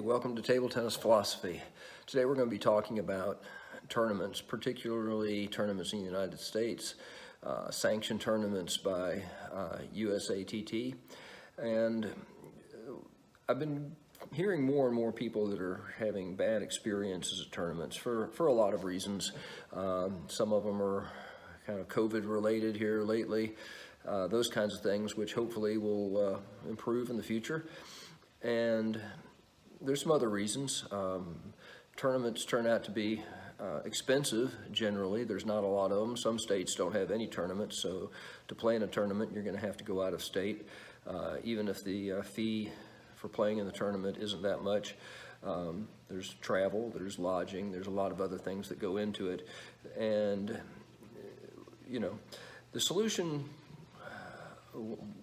welcome to Table Tennis Philosophy. Today we're going to be talking about tournaments, particularly tournaments in the United States, sanctioned tournaments by USATT. And I've been hearing more and more people that are having bad experiences at tournaments for a lot of reasons. Some of them are kind of COVID related here lately, those kinds of things, which hopefully will improve in the future. And there's some other reasons. Tournaments turn out to be expensive generally. There's not a lot of them. Some states don't have any tournaments, so to play in a tournament, you're going to have to go out of state, even if the fee for playing in the tournament isn't that much. There's travel, there's lodging, there's a lot of other things that go into it. And, you know, the solution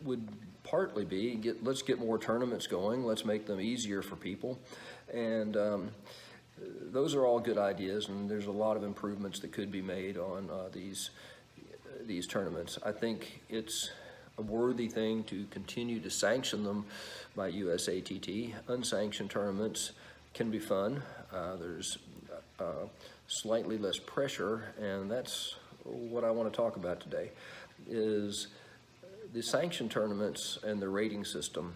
would partly be, let's get more tournaments going, let's make them easier for people. And those are all good ideas, and there's a lot of improvements that could be made on these tournaments. I think it's a worthy thing to continue to sanction them by USATT. Unsanctioned tournaments can be fun. There's slightly less pressure, and that's what I want to talk about today, is the sanctioned tournaments and the rating system.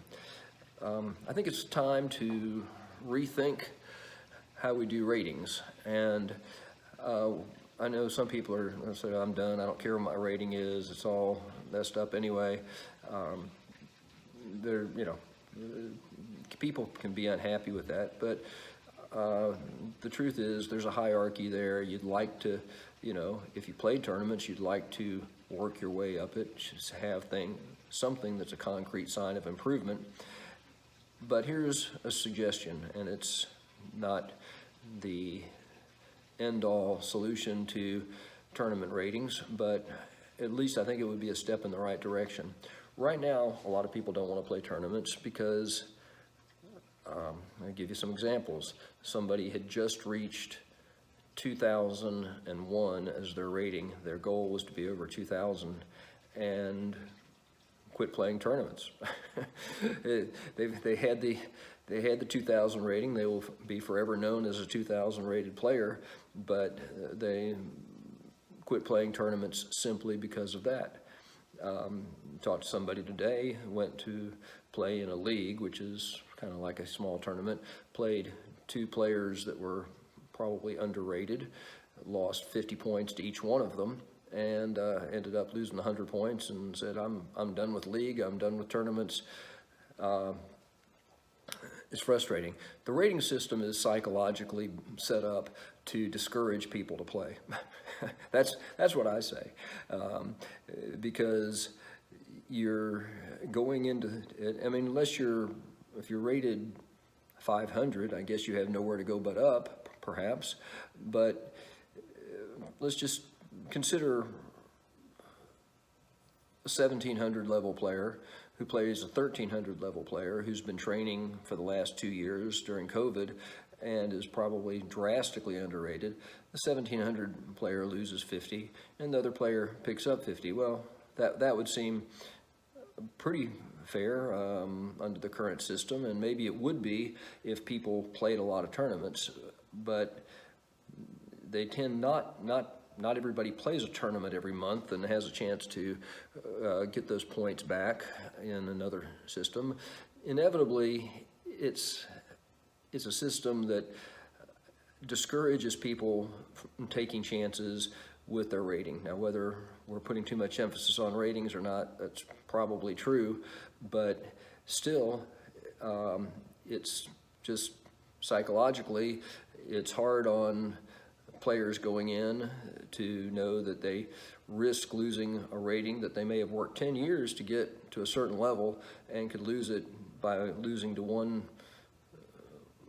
I think it's time to rethink how we do ratings. And I know some people are going to say, I'm done, I don't care what my rating is, it's all messed up anyway. People can be unhappy with that, but the truth is there's a hierarchy there. You'd like to, if you play tournaments, you'd like to work your way up it, just have something that's a concrete sign of improvement. But here's a suggestion, and it's not the end-all solution to tournament ratings, but at least I think it would be a step in the right direction. Right now, a lot of people don't want to play tournaments because, I'll give you some examples. Somebody had just reached 2001 as their rating. Their goal was to be over 2000 and quit playing tournaments. They had the 2000 rating. They will be forever known as a 2000 rated player, but they quit playing tournaments simply because of that. Talked to somebody today, went to play in a league, which is kind of like a small tournament, played two players that were probably underrated, lost 50 points to each one of them, and ended up losing 100 points and said, I'm done with league, I'm done with tournaments. It's frustrating. The rating system is psychologically set up to discourage people to play. That's what I say, because you're going into it. I mean, if you're rated 500, I guess you have nowhere to go but up, perhaps. But let's just consider a 1700 level player who plays a 1300 level player who's been training for the last 2 years during COVID and is probably drastically underrated. The 1700 player loses 50 and the other player picks up 50. Well, that would seem pretty fair under the current system, and maybe it would be if people played a lot of tournaments, but they tend not everybody plays a tournament every month and has a chance to get those points back in another system. Inevitably, it's a system that discourages people from taking chances with their rating. Now, whether we're putting too much emphasis on ratings or not, that's probably true, but still, it's just psychologically, it's hard on players going in to know that they risk losing a rating that they may have worked 10 years to get to a certain level and could lose it by losing to one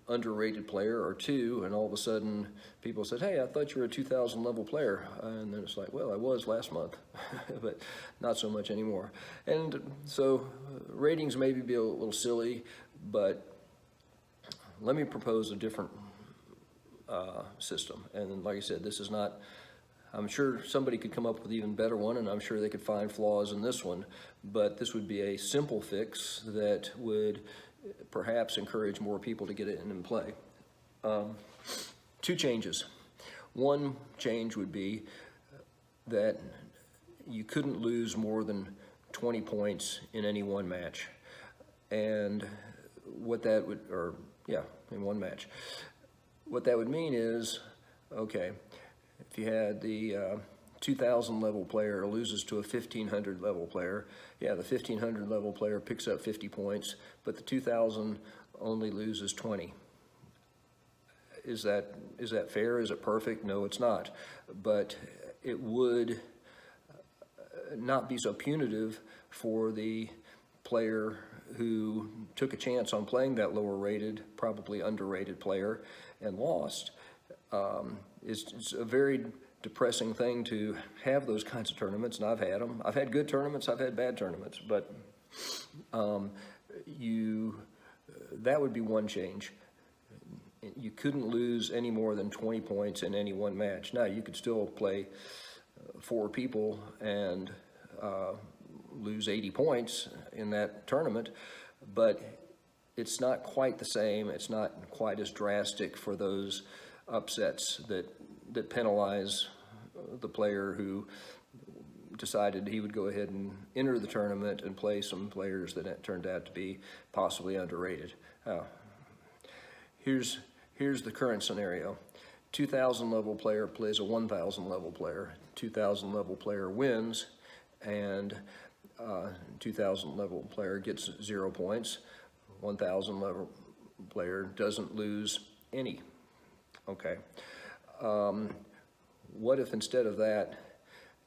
underrated player or two, and all of a sudden people said, hey, I thought you were a 2000 level player, and then it's like, well, I was last month but not so much anymore. And so ratings maybe be a little silly, but let me propose a different system. And like I said, this is not, I'm sure somebody could come up with an even better one, and I'm sure they could find flaws in this one, but this would be a simple fix that would perhaps encourage more people to get in and play. Two changes. One change would be that you couldn't lose more than 20 points in any one match. And what that would, in one match. What that would mean is, okay, if you had the 2,000 level player loses to a 1,500 level player, yeah, the 1,500 level player picks up 50 points, but the 2,000 only loses 20. Is that fair? Is it perfect? No, it's not. But it would not be so punitive for the player who took a chance on playing that lower rated, probably underrated player and lost. It's a very depressing thing to have those kinds of tournaments, and I've had them. I've had good tournaments, I've had bad tournaments, but that would be one change. You couldn't lose any more than 20 points in any one match. Now, you could still play 4 people and lose 80 points in that tournament, but it's not quite the same. It's not quite as drastic for those upsets that penalize the player who decided he would go ahead and enter the tournament and play some players that turned out to be possibly underrated. Here's the current scenario. 2,000 level player plays a 1,000 level player. 2,000 level player wins, and 2,000 level player gets 0 points. 1,000 level player doesn't lose any. Okay. What if instead of that,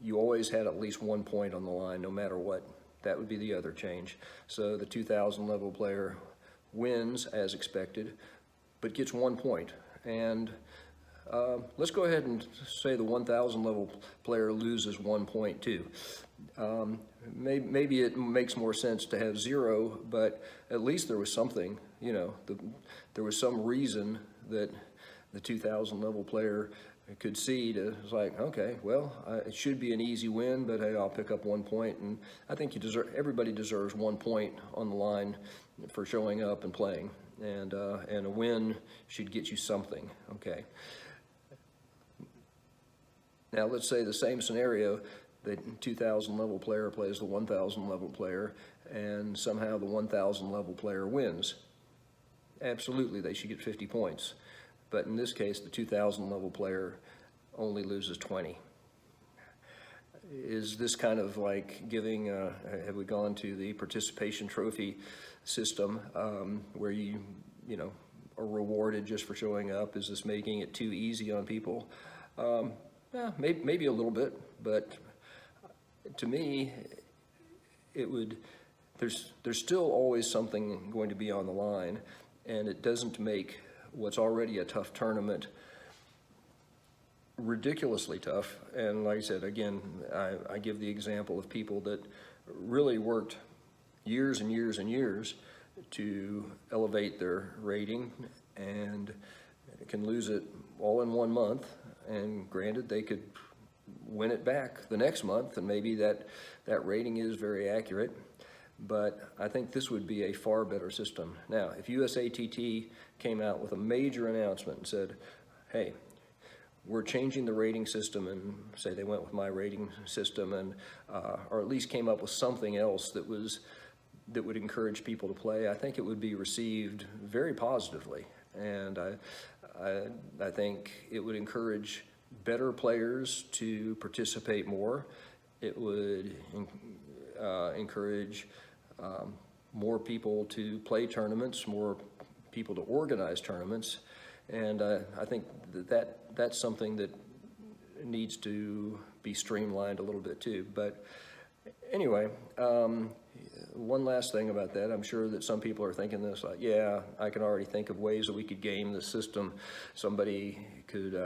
you always had at least 1 point on the line, no matter what? That would be the other change. So the 2,000 level player wins as expected, but gets 1 point. And let's go ahead and say the 1,000 level player loses 1 point too. Maybe it makes more sense to have 0, but at least there was something, there was some reason that the 2,000 level player could see to, it's like, okay, well, it should be an easy win, but hey, I'll pick up 1 point. And I think everybody deserves 1 point on the line for showing up and playing. And a win should get you something, okay? Now let's say the same scenario, the 2,000 level player plays the 1,000 level player, and somehow the 1,000 level player wins. Absolutely, they should get 50 points. But in this case, the 2,000 level player only loses 20. Is this kind of like giving, have we gone to the participation trophy system where you are rewarded just for showing up? Is this making it too easy on people? Yeah, maybe a little bit, but to me, there's still always something going to be on the line, and it doesn't make what's already a tough tournament ridiculously tough. And like I said, again, I give the example of people that really worked years and years and years to elevate their rating and can lose it all in 1 month. And granted, they could win it back the next month, and maybe that rating is very accurate. But I think this would be a far better system. Now, if USATT came out with a major announcement and said, hey, we're changing the rating system, and say they went with my rating system, and or at least came up with something else that would encourage people to play, I think it would be received very positively. And I think it would encourage better players to participate more. It would encourage more people to play tournaments, more people to organize tournaments, and I think that's something that needs to be streamlined a little bit too. But anyway, one last thing about that, I'm sure that some people are thinking this, like, yeah, I can already think of ways that we could game the system. Somebody could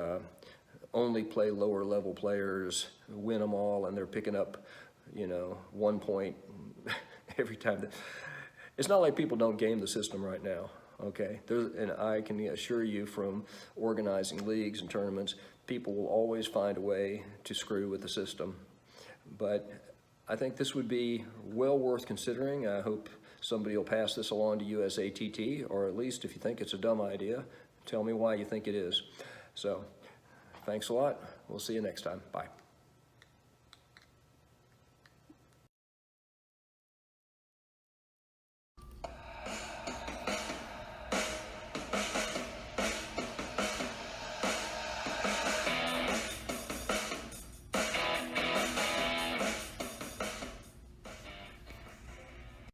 only play lower level players, win them all, and they're picking up 1 point every time. It's not like people don't game the system right now, okay? And I can assure you from organizing leagues and tournaments, people will always find a way to screw with the system. But I think this would be well worth considering. I hope somebody will pass this along to USATT, or at least if you think it's a dumb idea, tell me why you think it is. So, thanks a lot. We'll see you next time. Bye.